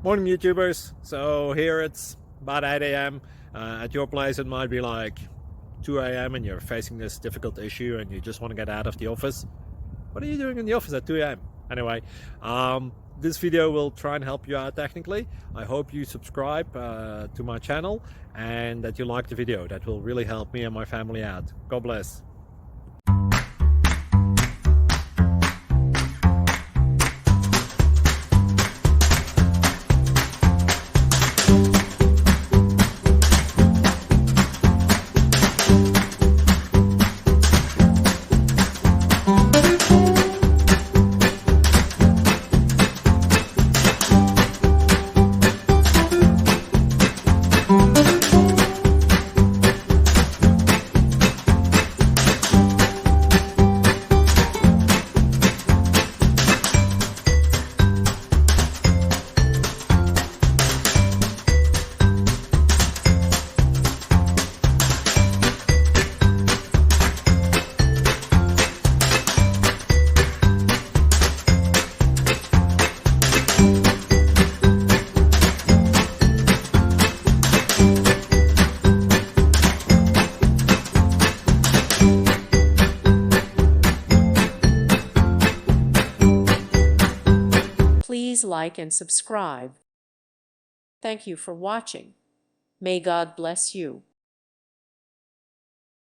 Morning YouTubers. So here it's about 8 a.m. At your place it might be like 2 a.m. and you're facing this difficult issue and you just want to get out of the office. What are you doing in the office at 2 a.m.? Anyway, this video will try and help you out technically. I hope you subscribe to my channel and that you like the video. That will really help me and my family out. God bless. Please like and subscribe. Thank you for watching. May God bless you.